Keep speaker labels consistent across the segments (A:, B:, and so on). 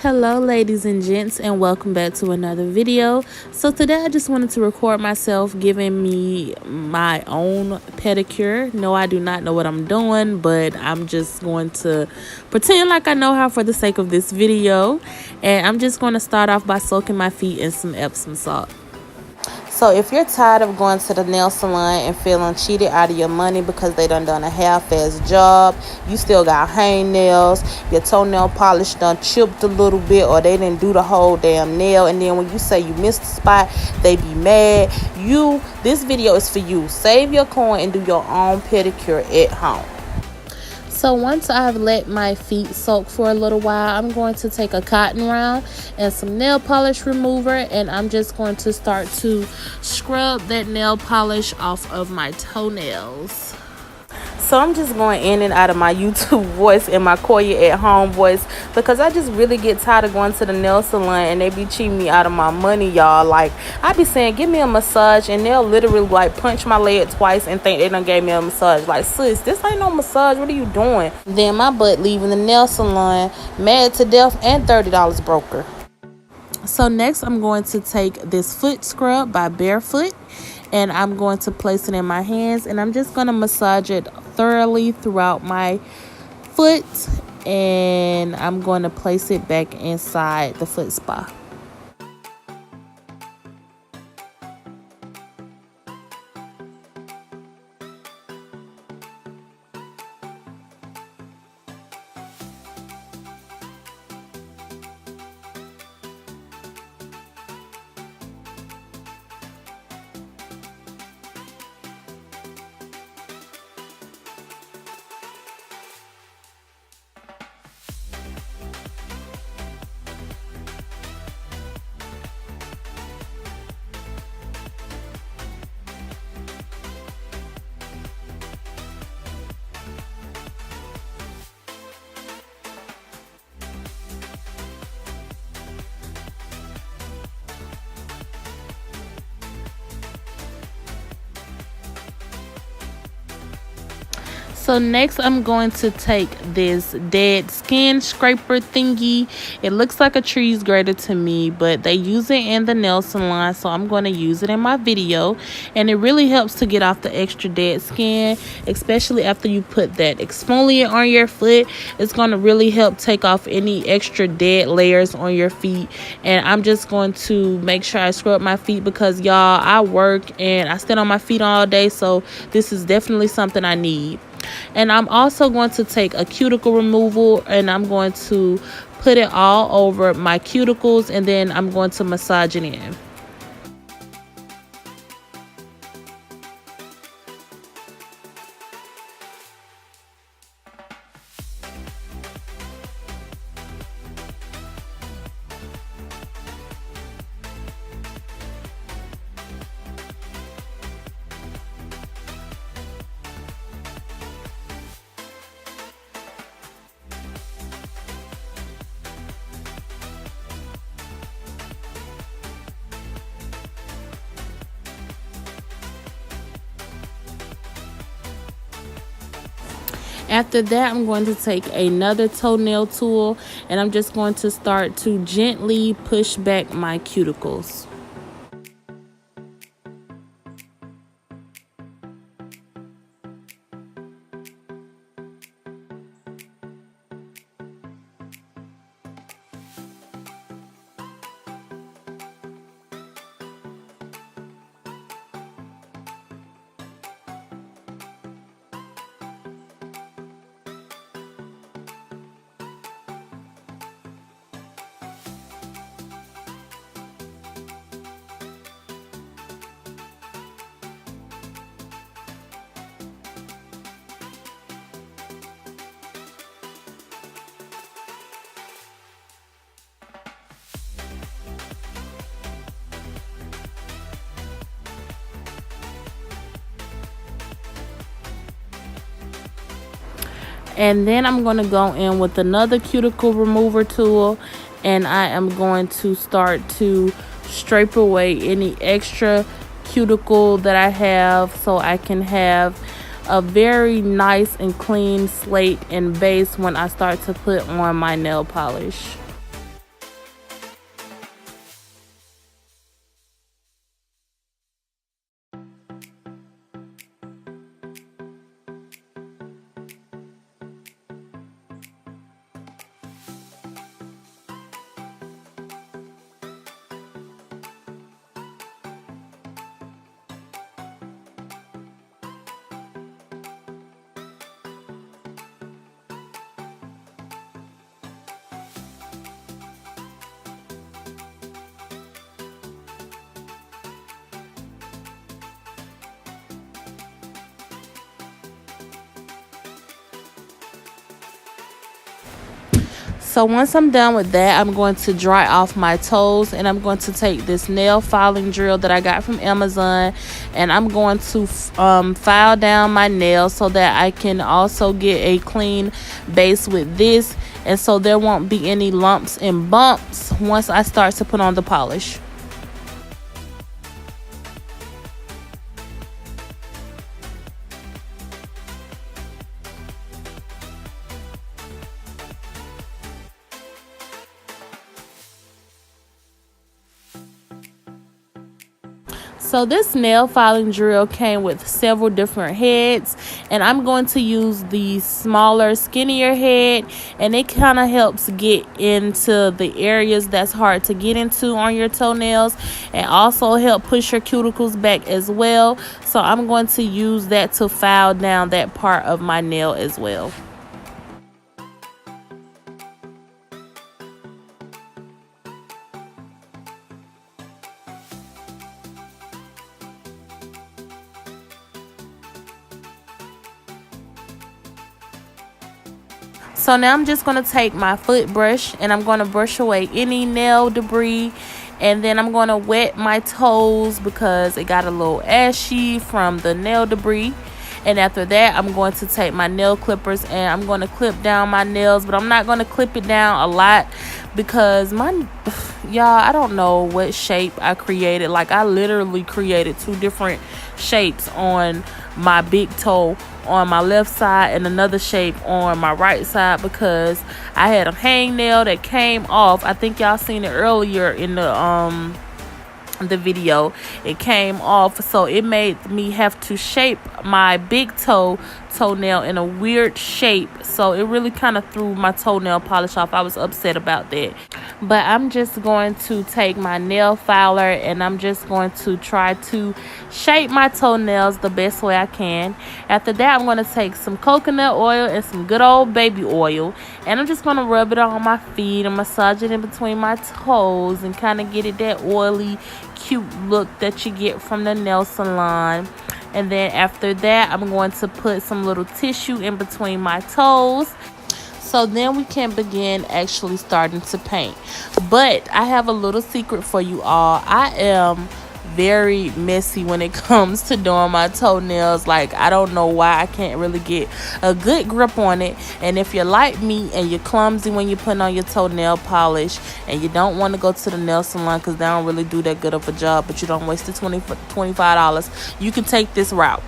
A: Hello ladies and gents, and welcome back to another video. So today I just wanted to record myself giving me my own pedicure. No, I do not know what I'm doing, but I'm just going to pretend like I know how for the sake of this video. And I'm just going to start off by soaking my feet in some Epsom salt. So if you're tired of going to the nail salon and feeling cheated out of your money because they done a half-ass job, you still got hangnails, your toenail polish done chipped a little bit, or they didn't do the whole damn nail, and then when you say you missed the spot, they be mad. This video is for you. Save your coin and do your own pedicure at home. So once I've let my feet soak for a little while, I'm going to take a cotton round and some nail polish remover, and I'm just going to start to scrub that nail polish off of my toenails. So I'm just going in and out of my YouTube voice and my Quoia at home voice because I just really get tired of going to the nail salon and they be cheating me out of my money, y'all. Like, I be saying, give me a massage, and they'll literally like punch my leg twice and think they done gave me a massage. Like, sis, this ain't no massage. What are you doing? Then my butt leaving the nail salon mad to death and $30 broker. So next I'm going to take this foot scrub by Barefoot, and I'm going to place it in my hands, and I'm just going to massage it thoroughly throughout my foot, and I'm going to place it back inside the foot spa. So next I'm going to take this dead skin scraper thingy. It looks like a cheese grater to me, but they use it in the nail salon, so I'm going to use it in my video. And it really helps to get off the extra dead skin, especially after you put that exfoliant on your foot. It's going to really help take off any extra dead layers on your feet. And I'm just going to make sure I scrub my feet because, y'all, I work and I stand on my feet all day, so this is definitely something I need. And I'm also going to take a cuticle removal, and I'm going to put it all over my cuticles, and then I'm going to massage it in. After that, I'm going to take another toenail tool, and I'm just going to start to gently push back my cuticles. And then I'm going to go in with another cuticle remover tool, and I am going to start to scrape away any extra cuticle that I have so I can have a very nice and clean slate and base when I start to put on my nail polish. So once I'm done with that, I'm going to dry off my toes, and I'm going to take this nail filing drill that I got from Amazon, and I'm going to file down my nails so that I can also get a clean base with this, and so there won't be any lumps and bumps once I start to put on the polish. So this nail filing drill came with several different heads, and I'm going to use the smaller, skinnier head, and it kind of helps get into the areas that's hard to get into on your toenails, and also help push your cuticles back as well. So I'm going to use that to file down that part of my nail as well. So now I'm just going to take my foot brush, and I'm going to brush away any nail debris, and then I'm going to wet my toes because it got a little ashy from the nail debris. And after that, I'm going to take my nail clippers, and I'm going to clip down my nails, but I'm not going to clip it down a lot because y'all, I don't know what shape I created. Like, I literally created two different shapes on my big toe on my left side and another shape on my right side because I had a hangnail that came off. I think y'all seen it earlier in the video. It came off, so it made me have to shape my big toenail in a weird shape, so it really kind of threw my toenail polish off. I was upset about that, but I'm just going to take my nail filer, and I'm just going to try to shape my toenails the best way I can. After that, I'm going to take some coconut oil and some good old baby oil, and I'm just going to rub it on my feet and massage it in between my toes and kind of get it that oily, cute look that you get from the nail salon. And then after that, I'm going to put some little tissue in between my toes, so then we can begin actually starting to paint. But I have a little secret for you all. I am very messy when it comes to doing my toenails. Like, I don't know why I can't really get a good grip on it. And if you're like me and you're clumsy when you're putting on your toenail polish, and you don't want to go to the nail salon because they don't really do that good of a job, but you don't waste the $25, you can take this route.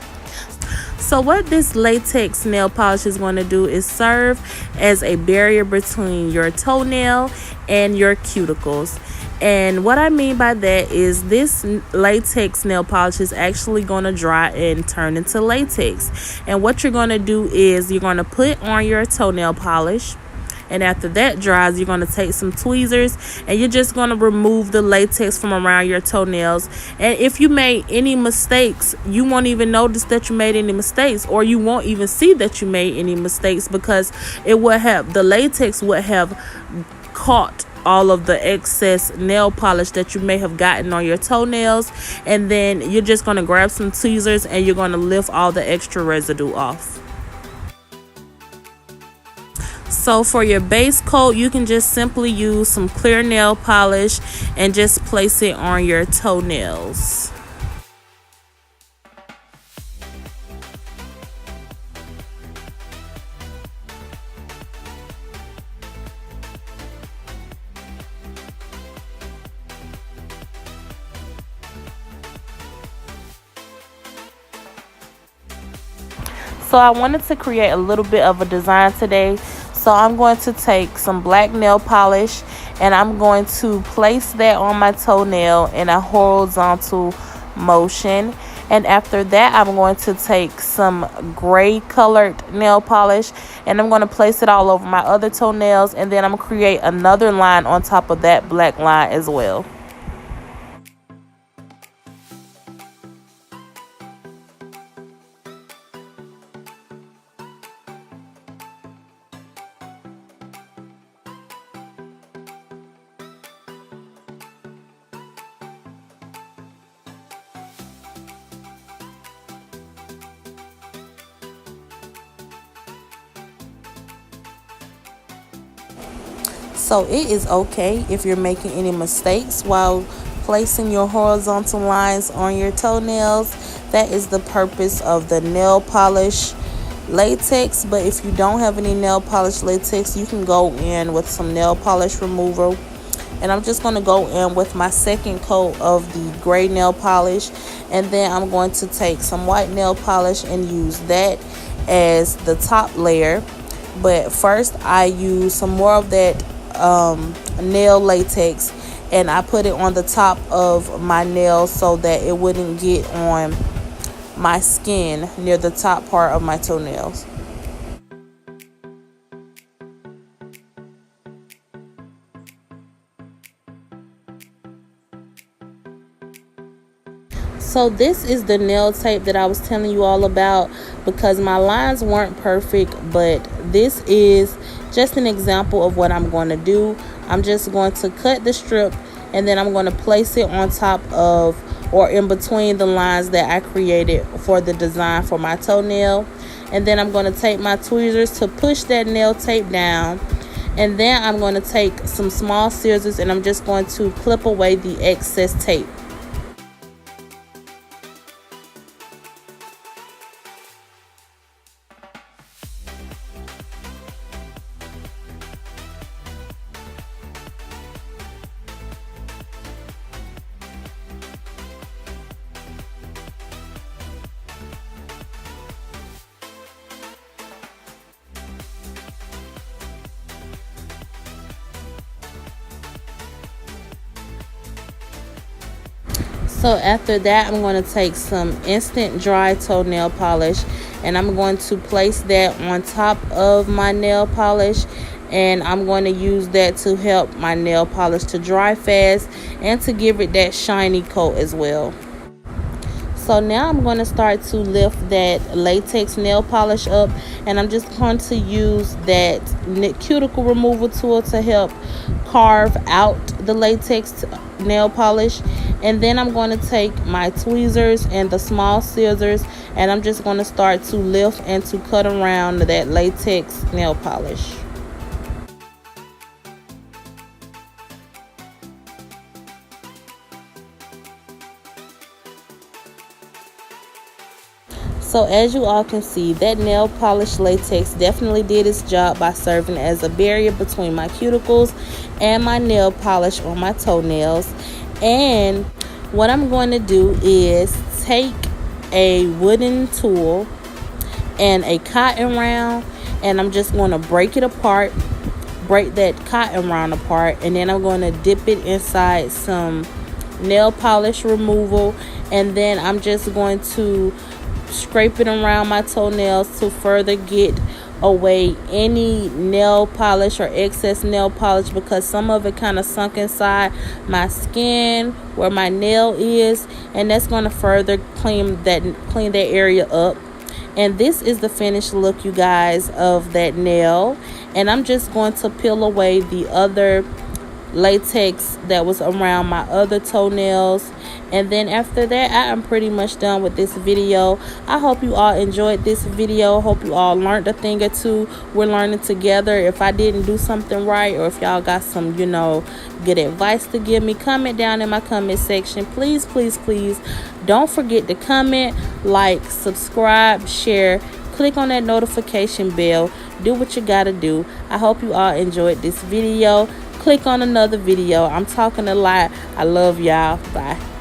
A: So what this latex nail polish is going to do is serve as a barrier between your toenail and your cuticles. And what I mean by that is this latex nail polish is actually going to dry and turn into latex. And what you're going to do is you're going to put on your toenail polish, and after that dries, you're going to take some tweezers, and you're just going to remove the latex from around your toenails. And if you made any mistakes, you won't even notice that you made any mistakes, or you won't even see that you made any mistakes, because the latex would have caught all of the excess nail polish that you may have gotten on your toenails. And then you're just going to grab some tweezers, and you're going to lift all the extra residue off. So for your base coat, you can just simply use some clear nail polish and just place it on your toenails. So I wanted to create a little bit of a design today. So I'm going to take some black nail polish, and I'm going to place that on my toenail in a horizontal motion. And after that, I'm going to take some gray colored nail polish, and I'm going to place it all over my other toenails. And then I'm going to create another line on top of that black line as well. So it is okay if you're making any mistakes while placing your horizontal lines on your toenails. That is the purpose of the nail polish latex. But if you don't have any nail polish latex, you can go in with some nail polish remover. And I'm just going to go in with my second coat of the gray nail polish, and then I'm going to take some white nail polish and use that as the top layer. But first I use some more of that nail latex, and I put it on the top of my nails so that it wouldn't get on my skin near the top part of my toenails. So this is the nail tape that I was telling you all about, because my lines weren't perfect, but this is just an example of what I'm going to do. I'm just going to cut the strip, and then I'm going to place it on top of or in between the lines that I created for the design for my toenail. And then I'm going to take my tweezers to push that nail tape down. And then I'm going to take some small scissors and I'm just going to clip away the excess tape. So after that, I'm going to take some instant dry toenail polish, and I'm going to place that on top of my nail polish, and I'm going to use that to help my nail polish to dry fast and to give it that shiny coat as well. So now I'm going to start to lift that latex nail polish up, and I'm just going to use that cuticle removal tool to help carve out the latex nail polish. And then I'm going to take my tweezers and the small scissors, and I'm just going to start to lift and to cut around that latex nail polish. So as you all can see, that nail polish latex definitely did its job by serving as a barrier between my cuticles and my nail polish on my toenails. And what I'm going to do is take a wooden tool and a cotton round, and I'm just going to break it apart, break that cotton round apart, and then I'm going to dip it inside some nail polish removal, and then I'm just going to scrape it around my toenails to further get away any nail polish or excess nail polish, because some of it kind of sunk inside my skin where my nail is, and that's going to further clean that area up. And this is the finished look, you guys, of that nail. And I'm just going to peel away the other latex that was around my other toenails, and then after that I am pretty much done with this video. I hope you all enjoyed this video. Hope you all learned a thing or two. We're learning together. If I didn't do something right, or if y'all got some good advice to give me, comment down in my comment section. Please don't forget to comment, like, subscribe, share, click on that notification bell, do what you gotta do. I hope you all enjoyed this video. Click on another video. I'm talking a lot. I love y'all. Bye.